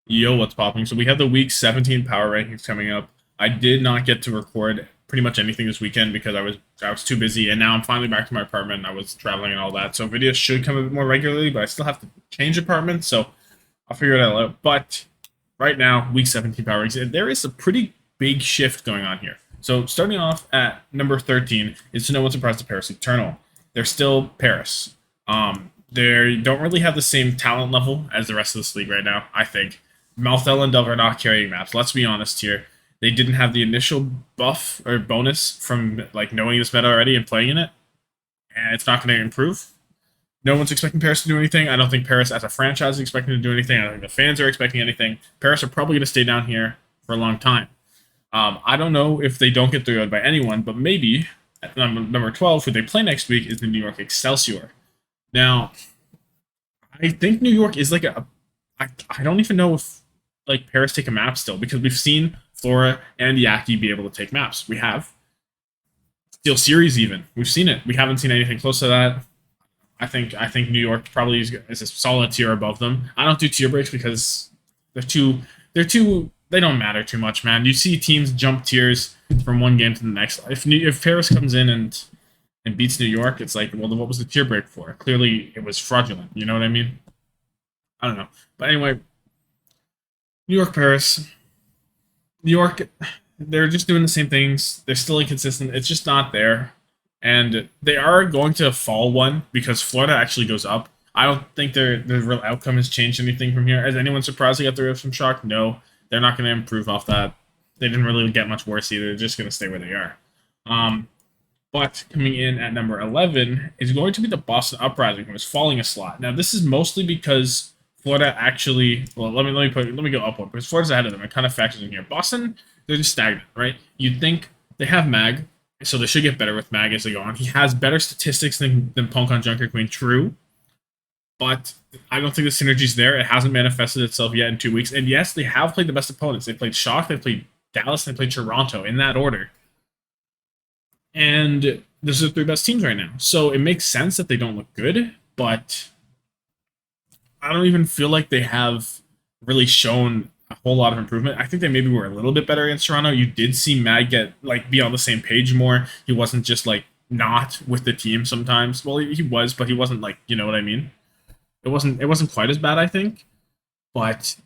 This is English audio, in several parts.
Yo, what's popping? So we have the Week 17 Power Rankings coming up. I did not get to record pretty much anything this weekend because I was too busy, and now I'm finally back to my apartment. And I was traveling and all that, so videos should come a bit more regularly, but I still have to change apartments, so I'll figure it out. But right now, Week 17 Power Rankings, there is a pretty big shift going on here. So starting off at number 13 is to no one's surprise to Paris Eternal. They're still Paris. They don't really have the same talent level as the rest of this league right now, I think. Malthel and Delver are not carrying maps. Let's be honest here. They didn't have the initial buff or bonus from like knowing this meta already and playing in it, and it's not going to improve. No one's expecting Paris to do anything. I don't think Paris as a franchise is expecting to do anything. I don't think the fans are expecting anything. Paris are probably going to stay down here for a long time. I don't know if they don't get 3-0'd by anyone, but maybe at number 12, who they play next week, is the New York Excelsior. Now, I think New York is like I don't even know if like Paris take a map still because we've seen Flora and Yaki be able to take maps. We have Steel Series even. We've seen it. We haven't seen anything close to that. I think New York probably is a solid tier above them. I don't do tier breaks because they're too they don't matter too much, man. You see teams jump tiers from one game to the next. If Paris comes in and beats New York, it's like, well, then what was the tier break for? Clearly, it was fraudulent. You know what I mean? I don't know. But anyway, New York, Paris. New York, they're just doing the same things. They're still inconsistent. It's just not there. And they are going to fall one because Florida actually goes up. I don't think the real outcome has changed anything from here. Is anyone surprised they got the ribs from Shock? No. They're not going to improve off that. They didn't really get much worse either. They're just going to stay where they are. But coming in at number 11 is going to be the Boston Uprising, who is falling a slot. Now, this is mostly because Florida actually. Well, let me go up one because Florida's ahead of them. It kind of factors in here. Boston, they're just stagnant, right? You'd think they have Mag, so they should get better with Mag as they go on. He has better statistics than Punk on Junker Queen, true, but I don't think the synergy's there. It hasn't manifested itself yet in 2 weeks. And yes, they have played the best opponents. They played Shock, they played Dallas, they played Toronto in that order. And those are the three best teams right now. So it makes sense that they don't look good, but I don't even feel like they have really shown a whole lot of improvement. I think they maybe were a little bit better against Toronto. You did see Mag get like be on the same page more. He wasn't just like not with the team sometimes. Well, he was, but he wasn't like, you know what I mean? It wasn't quite as bad, I think. But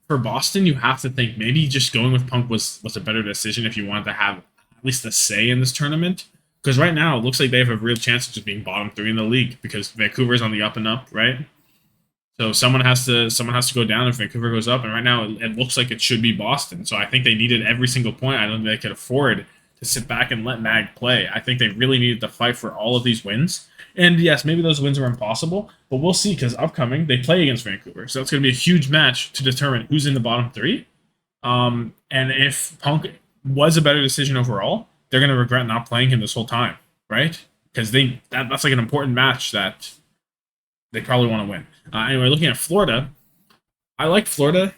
for Boston, you have to think maybe just going with Punk was a better decision if you wanted to have at least a say in this tournament. Because right now it looks like they have a real chance of just being bottom three in the league because Vancouver's on the up and up, right? So someone has to go down if Vancouver goes up, and right now it looks like it should be Boston. So I think they needed every single point. I don't think they could afford to sit back and let Mag play. I think they really needed to fight for all of these wins. And yes, maybe those wins were impossible, but we'll see because upcoming they play against Vancouver, so it's going to be a huge match to determine who's in the bottom three. And if Punk was a better decision overall, they're going to regret not playing him this whole time, right? Because that's like an important match that they probably want to win. Anyway, looking at Florida, I like Florida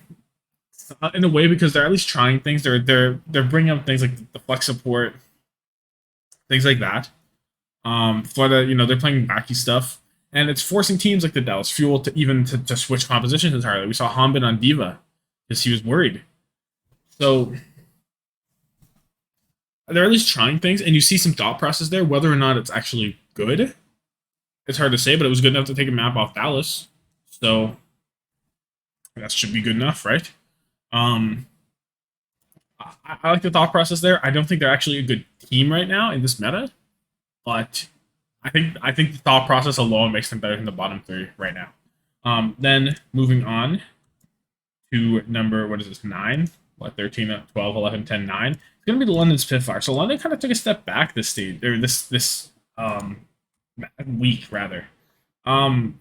in a way because they're at least trying things. They're bringing up things like the flex support, things like that. Florida, they're playing wacky stuff, and it's forcing teams like the Dallas Fuel to switch compositions entirely. We saw Hanbin on Diva because he was worried. So they're at least trying things, and you see some thought process there. Whether or not it's actually good, it's hard to say, but it was good enough to take a map off Dallas. So that should be good enough, right? Um, I like the thought process there. I don't think they're actually a good team right now in this meta, but I think the thought process alone makes them better than the bottom three right now. Then moving on to number, what is this, 9? What, 13, 12, 11, 10, 9? It's going to be the London Spitfire. So London kind of took a step back this stage, or this week, rather. Um,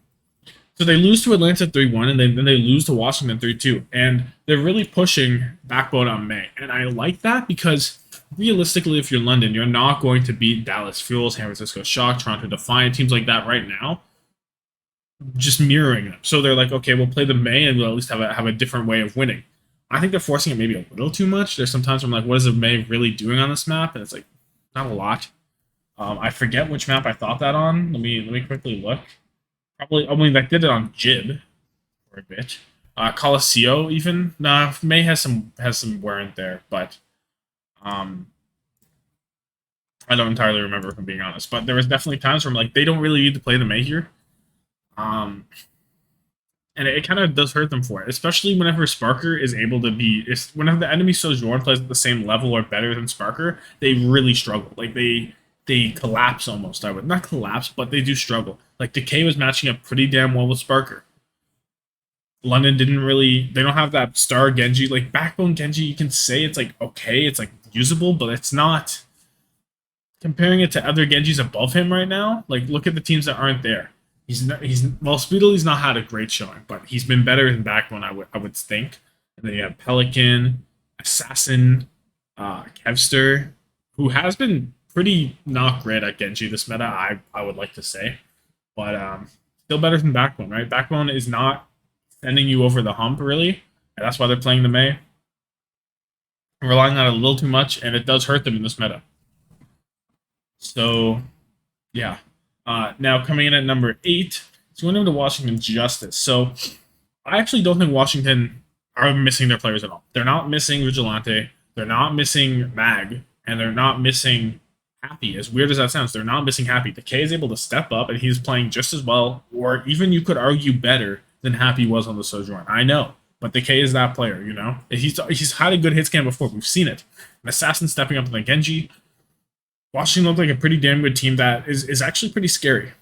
so they lose to Atlanta 3-1, and then they lose to Washington 3-2. And they're really pushing backbone on May. And I like that because realistically, if you're London, you're not going to beat Dallas Fuels, San Francisco Shock, Toronto Defiant, teams like that right now, just mirroring them. So they're like, okay, we'll play the May and we'll at least have a different way of winning. I think they're forcing it maybe a little too much. There's sometimes I'm like, what is the May really doing on this map? And it's like, not a lot. I forget which map I thought that on. Let me quickly look. Probably, I mean, I did it on Jib for a bit. Coliseum even. Nah, May has some weren't there, but um, I don't entirely remember if I'm being honest. But there was definitely times where I'm like, they don't really need to play the May here. Um, and it kind of does hurt them for it, especially whenever Sparker is able to be. Whenever the enemy Sojourn plays at the same level or better than Sparker, they really struggle. Like they collapse almost. I would not collapse, but they do struggle. Like Decay was matching up pretty damn well with Sparker. London didn't really. They don't have that star Genji. Like Backbone Genji, you can say it's like okay, it's like usable, but it's not. Comparing it to other Genjis above him right now, like look at the teams that aren't there. Well, Speedily not had a great showing, but he's been better than Backbone, I would think. And then you have Pelican, Assassin, Kevster, who has been pretty not great at Genji this meta, I would like to say. But still better than Backbone, right? Backbone is not sending you over the hump really. And that's why they're playing the Mei. Relying on it a little too much, and it does hurt them in this meta. So yeah. Now coming in at number 8, it's going over to Washington Justice. So I actually don't think Washington are missing their players at all. They're not missing Vigilante. They're not missing Mag, and they're not missing Happy. As weird as that sounds, they're not missing Happy. The K is able to step up, and he's playing just as well, or even you could argue better than Happy was on the Sojourn. I know, but the K is that player. You know, he's had a good hit scan before. We've seen it. An Assassin stepping up to the Genji. Washington looked like a pretty damn good team that is actually pretty scary.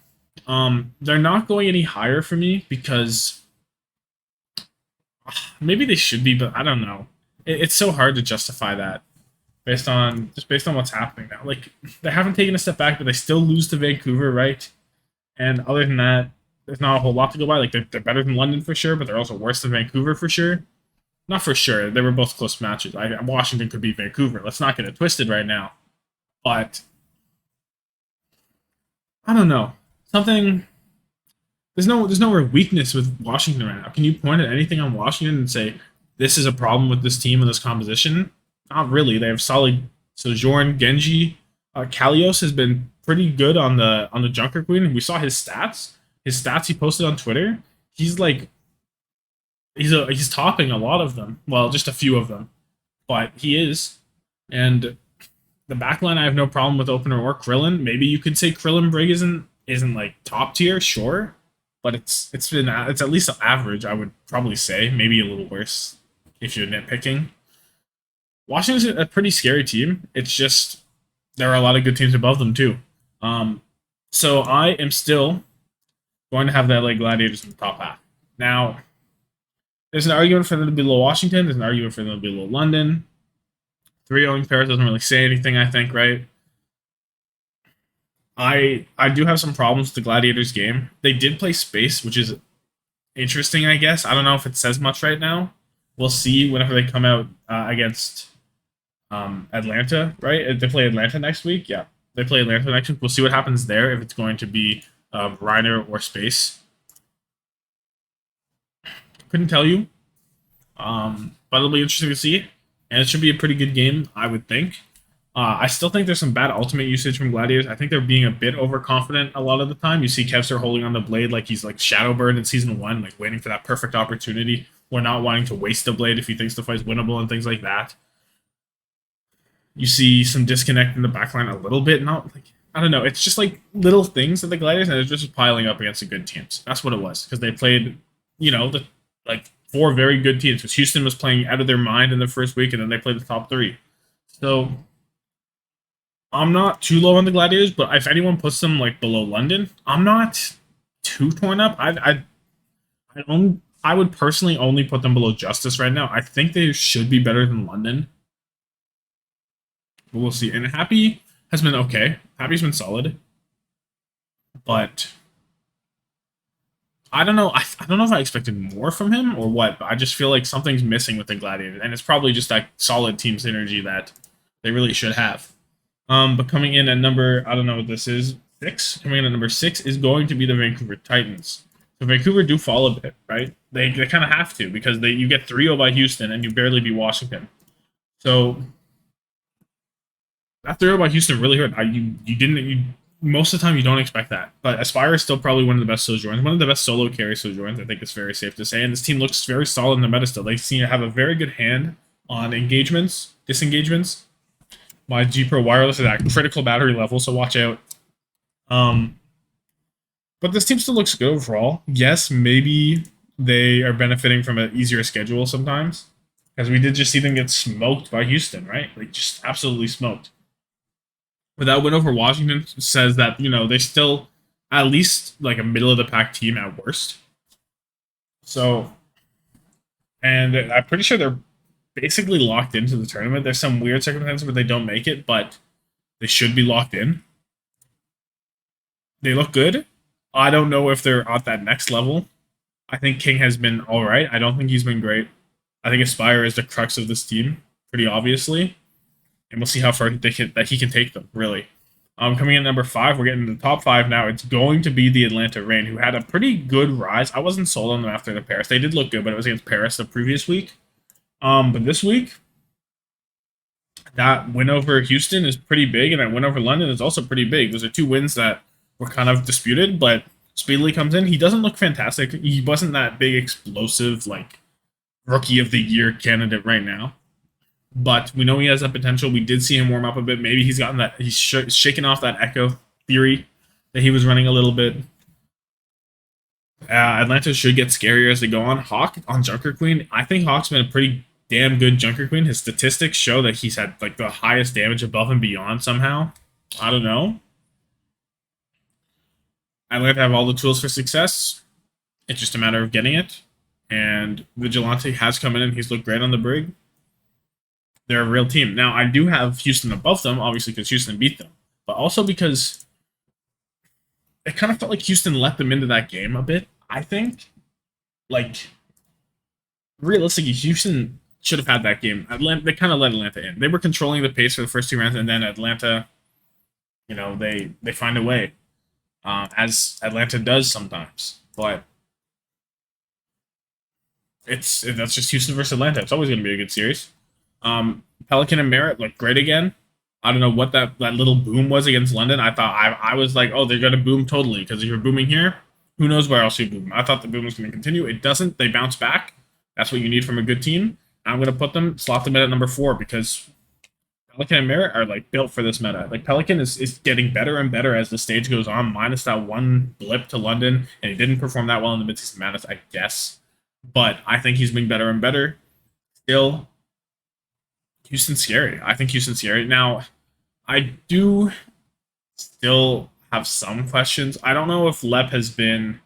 They're not going any higher for me because maybe they should be, but I don't know. It's so hard to justify that based on what's happening now. Like they haven't taken a step back, but they still lose to Vancouver, right? And other than that, there's not a whole lot to go by. Like they're better than London for sure, but they're also worse than Vancouver for sure. Not for sure. They were both close matches. Washington could beat Vancouver. Let's not get it twisted right now. But I don't know. Something there's no real weakness with Washington right now. Can you point at anything on Washington and say this is a problem with this team and this composition? Not really. They have solid Sojourn, Genji, Kalios has been pretty good on the Junker Queen. We saw his stats. His stats he posted on Twitter. He's like he's topping a lot of them. Well, just a few of them, but he is. And the backline, I have no problem with opener or Krillin. Maybe you could say Krillin Brig isn't like top tier, sure, but it's at least average. I would probably say maybe a little worse if you're nitpicking. Washington's a pretty scary team. It's just there are a lot of good teams above them too. Um, so I am still going to have the LA Gladiators in the top half. Now, there's an argument for them to be below Washington. There's an argument for them to be below London. 3-0 Paris doesn't really say anything, I think, right? I do have some problems with the Gladiators game. They did play space, which is interesting, I guess. I don't know if it says much right now. We'll see whenever they come out against Atlanta, right? They play Atlanta next week. Yeah, they play Atlanta next week. We'll see what happens there if it's going to be Reiner or space. Couldn't tell you, but it'll be interesting to see, and it should be a pretty good game, I would think. I still think there's some bad ultimate usage from Gladiators. I think they're being a bit overconfident a lot of the time. You see Kevster holding on the blade like he's like Shadowbird in Season 1, like waiting for that perfect opportunity, or not wanting to waste the blade if he thinks the fight's winnable and things like that. You see some disconnect in the backline a little bit. Not like, I don't know. It's just like little things that the Gladiators, and it's just piling up against the good teams. That's what it was, because they played, the like 4 very good teams. Because Houston was playing out of their mind in the first week, and then they played the top 3. So I'm not too low on the Gladiators, but if anyone puts them like below London, I'm not too torn up. I would personally only put them below Justice right now. I think they should be better than London, but we'll see. And Happy has been okay. Happy's been solid, but I don't know. I don't know if I expected more from him or what. But I just feel like something's missing with the Gladiators, and it's probably just that solid team synergy that they really should have. But coming in at number, I don't know what this is, 6. Coming in at number 6 is going to be the Vancouver Titans. So Vancouver do fall a bit, right? They kind of have to, because you get 3-0 by Houston and you barely beat Washington. So that 3-0 by Houston really hurt. most of the time you don't expect that. But Aspire is still probably one of the best Sojourns, one of the best solo carry Sojourns. I think it's very safe to say. And this team looks very solid in the meta still. They seem to have a very good hand on engagements, disengagements. My G Pro Wireless is at critical battery level, so watch out. Um, but this team still looks good overall. Yes, maybe they are benefiting from an easier schedule sometimes, because we did just see them get smoked by Houston, right? Like just absolutely smoked. But that win over Washington says that they still at least like a middle of the pack team at worst. So, and I'm pretty sure they're basically locked into the tournament. There's some weird circumstances where they don't make it, but they should be locked in. They look good. I don't know if they're at that next level. I think King has been all right. I don't think he's been great. I think Aspire is the crux of this team, pretty obviously, and we'll see how far he can take them. Really, coming in number 5, we're getting to the top 5 now. It's going to be the Atlanta Reign, who had a pretty good rise. I wasn't sold on them after the Paris. They did look good, but it was against Paris the previous week. But this week, that win over Houston is pretty big, and that win over London is also pretty big. Those are 2 wins that were kind of disputed, but Speedily comes in. He doesn't look fantastic. He wasn't that big, explosive, like rookie of the year candidate right now. But we know he has that potential. We did see him warm up a bit. Maybe he's gotten that. He's shaken off that Echo theory that he was running a little bit. Atlanta should get scarier as they go on. Hawk on Junker Queen. I think Hawk's been a pretty damn good Junker Queen. His statistics show that he's had like the highest damage above and beyond somehow. I don't know. Atlanta have all the tools for success. It's just a matter of getting it. And Vigilante has come in and he's looked great on the brig. They're a real team. Now, I do have Houston above them, obviously, because Houston beat them, but also because it kind of felt like Houston let them into that game a bit, I think. Like, realistically, Houston should have had that game. They kind of let Atlanta in. They were controlling the pace for the first 2 rounds, and then Atlanta, they find a way, as Atlanta does sometimes. But that's just Houston versus Atlanta. It's always going to be a good series. Pelican and Merritt look great again. I don't know what that little boom was against London. I thought I was like, oh, they're going to boom totally, because if you're booming here, who knows where else you boom. I thought the boom was going to continue. It doesn't. They bounce back. That's what you need from a good team. I'm going to slot them in at number 4, because Pelican and Merritt are like built for this meta. Like Pelican is getting better and better as the stage goes on, minus that one blip to London, and he didn't perform that well in the midseason madness, I guess. But I think he's been better and better. Still, Houston's scary. I think Houston's scary. Now, I do still have some questions. I don't know if Lep's been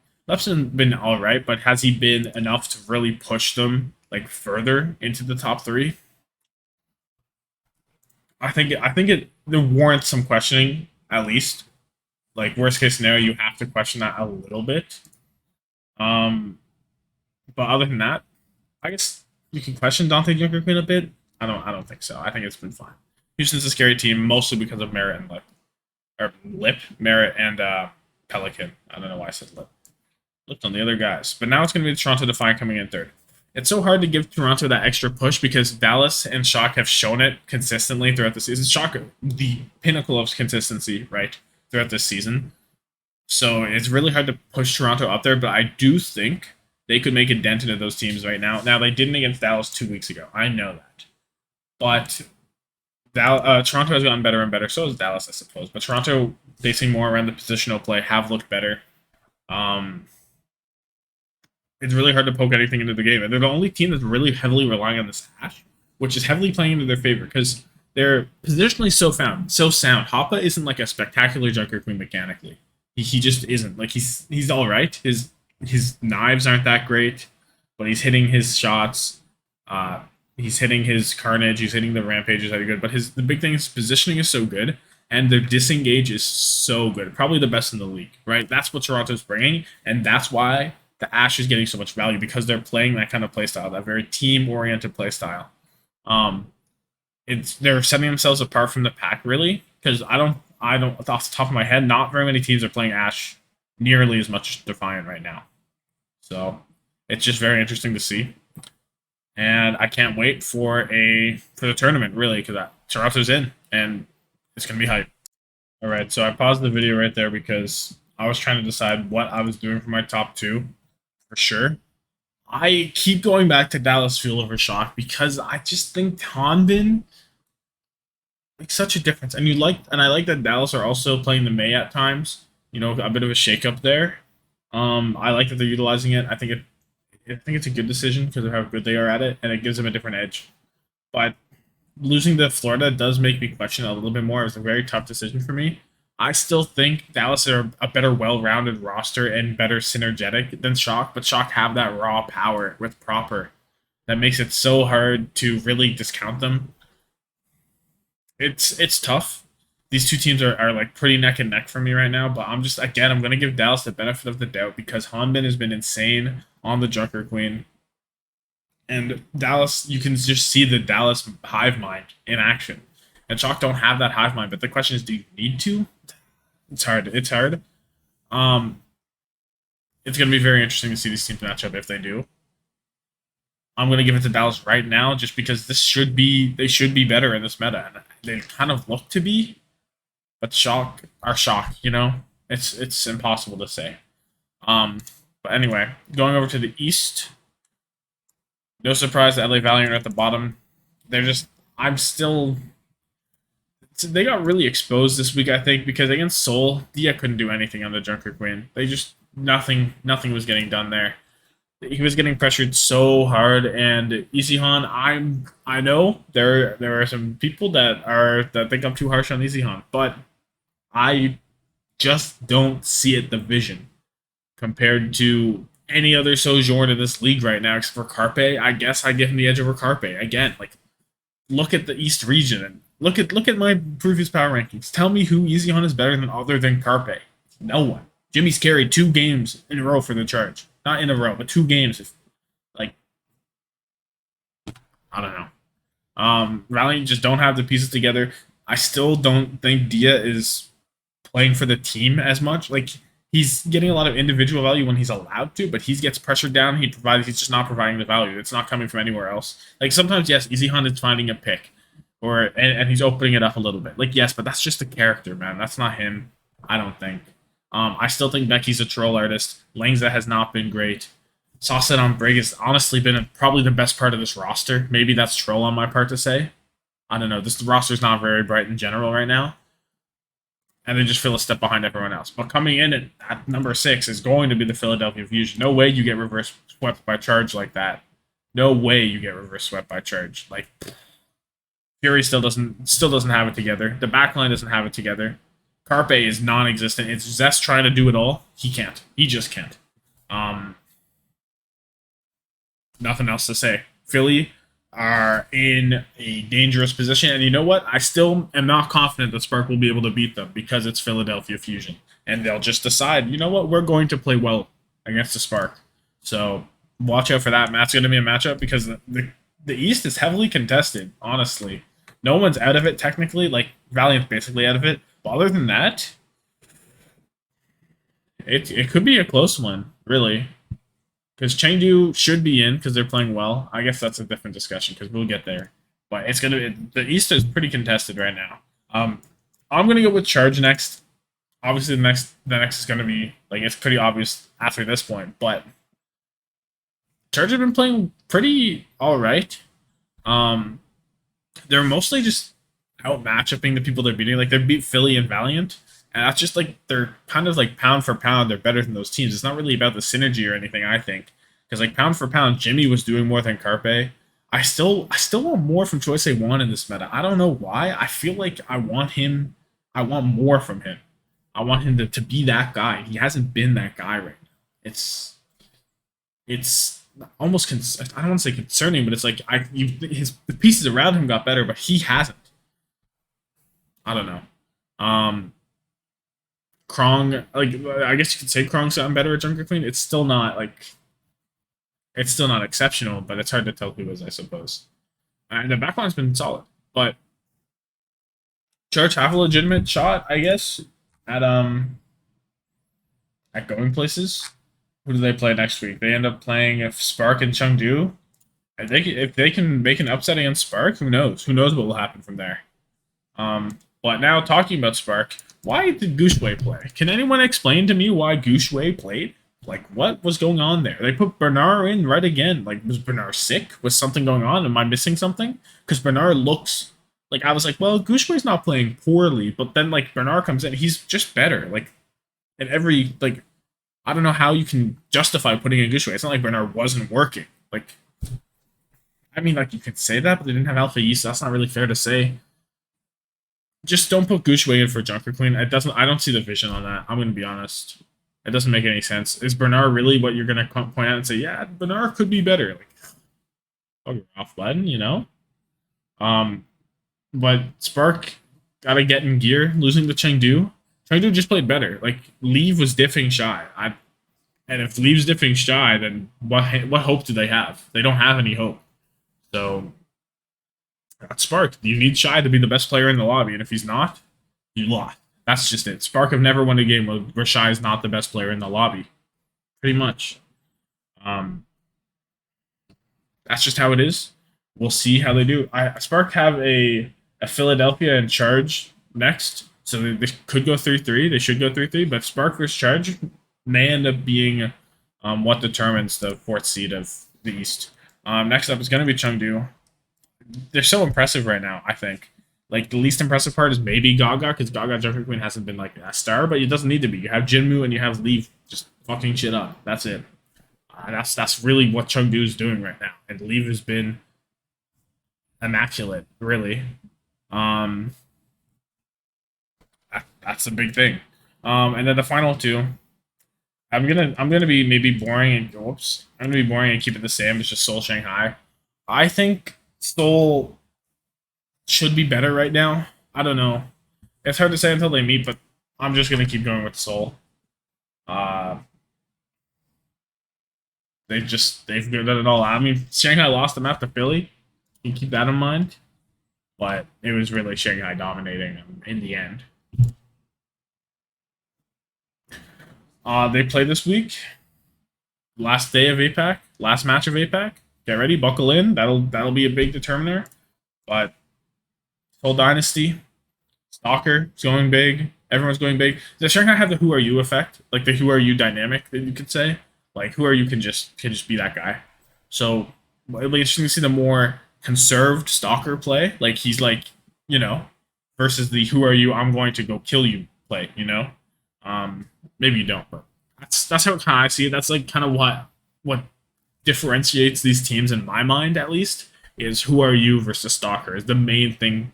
all right, but has he been enough to really push them like further into the top 3? I think it warrants some questioning at least. Like worst case scenario, you have to question that a little bit. But other than that, I guess you can question Dante Junker Queen a bit. I don't think so. I think it's been fine. Houston's a scary team mostly because of Merritt and Merritt and Pelican. I don't know why I said Lip. Looked on the other guys. But now it's going to be the Toronto Defiant coming in 3rd. It's so hard to give Toronto that extra push because Dallas and Shock have shown it consistently throughout the season. Shock, the pinnacle of consistency, right, throughout this season. So it's really hard to push Toronto up there, but I do think they could make a dent into those teams right now. Now, they didn't against Dallas 2 weeks ago. I know that. But Toronto has gotten better and better. So has Dallas, I suppose. But Toronto, basing more around the positional play, have looked better. It's really hard to poke anything into the game. And they're the only team that's really heavily relying on this Ashe, which is heavily playing into their favor because they're positionally so sound. Hoppa isn't like a spectacular Junker Queen mechanically. He just isn't. Like he's all right. His knives aren't that great, but he's hitting his shots. He's hitting his carnage. He's hitting the rampages that are good. But the big thing is positioning is so good, and their disengage is so good. Probably the best in the league, right? That's what Toronto's bringing, and that's why the Ashe is getting so much value because they're playing that kind of playstyle, that very team-oriented playstyle. They're setting themselves apart from the pack, really, because I don't, off the top of my head, not very many teams are playing Ashe nearly as much as Defiant right now. So it's just very interesting to see. And I can't wait for the tournament, really, because Toronto's in, and it's going to be hype. All right, so I paused the video right there because I was trying to decide what I was doing for my top two for sure. I keep going back to Dallas Fuel over Shock because I just think Hanbin makes such a difference. And I like that Dallas are also playing the May at times. You know, a bit of a shakeup there. I like that they're utilizing it. I think it's a good decision because of how good they are at it, and it gives them a different edge. But losing to Florida does make me question it a little bit more. It was a very tough decision for me. I still think Dallas are a better, well-rounded roster and better synergetic than Shock, but Shock have that raw power with Proper that makes it so hard to really discount them. It's tough. These two teams are like pretty neck and neck for me right now, but I'm gonna give Dallas the benefit of the doubt because Hanbin has been insane on the Junker Queen. And Dallas, you can just see the Dallas hive mind in action. And Chalk don't have that hive mind, but the question is, do you need to? It's hard. It's hard. Um, it's going to be very interesting to see these teams match up if they do. I'm going to give it to Dallas right now, just because they should be better in this meta, and they kind of look to be, but shock are shock. You know, it's impossible to say. Um, but anyway, going over to the East, no surprise that LA Valiant are at the bottom. They're just I'm still they got really exposed this week, I think, because against Seoul, Dia couldn't do anything on the Junker Queen. They just nothing was getting done there. He was getting pressured so hard, and Easyhan, I know there are some people that think I'm too harsh on Easyhan, but I just don't see it the vision compared to any other Sojourn in this league right now, except for Carpe. I guess I give him the edge over Carpe again. Like, look at the East region and look at my previous power rankings. Tell me who Easy Hunt is better than other than Carpe. No one. Jimmy's carried 2 games in a row for the charge. Not in a row, but 2 games. Like, I don't know. Valiant just don't have the pieces together. I still don't think Dia is playing for the team as much. Like, he's getting a lot of individual value when he's allowed to, but he gets pressured down. He's just not providing the value. It's not coming from anywhere else. Like, sometimes, yes, Easy Hunt is finding a pick, and he's opening it up a little bit. Like, yes, but that's just the character, man. That's not him. I don't think. I still think Becky's a troll artist. Langza has not been great. Saucet on Brig has honestly been probably the best part of this roster. Maybe that's troll on my part to say. I don't know. This roster's not very bright in general right now, and they just feel a step behind everyone else. But coming in at number 6 is going to be the Philadelphia Fusion. No way you get reverse swept by Charge like that. No way you get reverse swept by Charge. Like, Fury still doesn't have it together. The backline doesn't have it together. Carpe is non-existent. It's Zest trying to do it all. He can't. He just can't. Um, Nothing else to say. Philly are in a dangerous position, and you know what? I still am not confident that Spark will be able to beat them because it's Philadelphia Fusion, and they'll just decide, you know what? We're going to play well against the Spark. So watch out for that. That's going to be a matchup because the East is heavily contested. Honestly, no one's out of it technically. Like, Valiant's basically out of it. But other than that, it could be a close one, really. Because Chengdu should be in because they're playing well. I guess that's a different discussion because we'll get there. But the East is pretty contested right now. I'm gonna go with Charge next. Obviously, the next is gonna be like it's pretty obvious after this point. But Charge have been playing pretty all right. Um, they're mostly just out matchupping the people they're beating. Like, they beat Philly and Valiant, and that's just like they're kind of like pound for pound, they're better than those teams. It's not really about the synergy or anything, I think, because like pound for pound, Jimmy was doing more than Carpe. I still want more from Choice A1 in this meta. I don't know why. I feel like I want him. I want more from him. I want him to be that guy. He hasn't been that guy right now. It's almost I don't want to say concerning, but it's like the pieces around him got better, but he hasn't. I don't know. Um, Krong, like, I guess you could say Krong's gotten better at Junker Queen. It's still not exceptional, but it's hard to tell who is, I suppose. And the backline's been solid, but Charge have a legitimate shot, I guess, at at going places. Who do they play next week? They end up playing Spark and Chengdu. If they can make an upset against Spark, who knows? Who knows what will happen from there? But now talking about Spark, why did Gouchway play? Can anyone explain to me why Gouchway played? Like, what was going on there? They put Bernard in right again. Like, was Bernard sick? Was something going on? Am I missing something? Because Bernard looks like, I was like, well, Gouchway's not playing poorly, but then like Bernard comes in, he's just better. Like, in every like, I don't know how you can justify putting in Gouchway. It's not like Bernard wasn't working. Like, I mean, like you could say that, but they didn't have Alpha East. So that's not really fair to say. Just don't put Gouchway in for Junker Queen. It doesn't. I don't see the vision on that. I'm gonna be honest. It doesn't make any sense. Is Bernard really what you're gonna point out and say? Yeah, Bernard could be better. Like, oh, off button, you know. Um, but Spark gotta get in gear. Losing to Chengdu. Chengdu just played better. Like Leave was diffing shy. And if Leave's diffing shy, then what hope do they have? They don't have any hope. So Spark, you need Shy to be the best player in the lobby, and if he's not, you lost. That's just it. Spark have never won a game where Shy is not the best player in the lobby. Pretty much. Um, that's just how it is. We'll see how they do. Spark have a Philadelphia and Charge next, so they could go 3-3. They should go 3-3, but Spark versus Charge may end up being what determines the fourth seed of the East. Next up is going to be Chengdu. They're so impressive right now, I think. Like, the least impressive part is maybe Gaga, because Gaga Joker Queen hasn't been, like, a star, but it doesn't need to be. You have Jinmu and you have Leaf just fucking shit up. That's it. That's really what Chengdu is doing right now. And Leaf has been immaculate, really. That's a big thing. And then the final two, I'm gonna be maybe boring and oops. I'm gonna be boring and keep it the same. It's just Seoul Shanghai. I think Seoul should be better right now. I don't know. It's hard to say until they meet, but I'm just gonna keep going with Seoul. Uh, they've done it all. I mean, Shanghai lost them after Philly. You keep that in mind, but it was really Shanghai dominating them in the end. They play this week. Last day of APAC. Last match of APAC. Get ready, buckle in. That'll be a big determiner. But Seoul Dynasty, Stalker is going big. Everyone's going big. Does Shanghai have the Who Are You effect? Like the Who Are You dynamic that you could say? Like Who Are You can just be that guy. So it'll be interesting to see the more conserved Stalker play. Like he's like, you know, versus the Who Are You, I'm going to go kill you play, you know? Maybe you don't, but that's how kind of I see it. That's like kind of what differentiates these teams in my mind, at least, is Who Are You versus Stalker is the main thing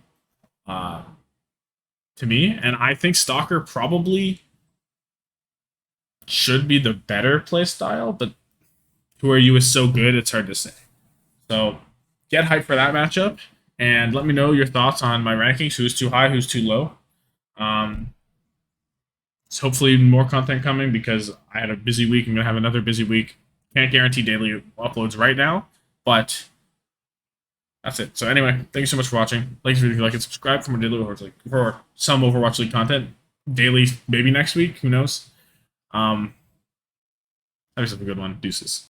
to me. And I think Stalker probably should be the better play style, but Who Are You is so good, it's hard to say. So get hyped for that matchup, and let me know your thoughts on my rankings, who's too high, who's too low. So hopefully more content coming because I had a busy week. I'm going to have another busy week. Can't guarantee daily uploads right now, but that's it. So anyway, thank you so much for watching. Like if you like and subscribe for more daily Overwatch League, for some Overwatch League content. Daily, maybe next week. Who knows? Have yourself a good one. Deuces.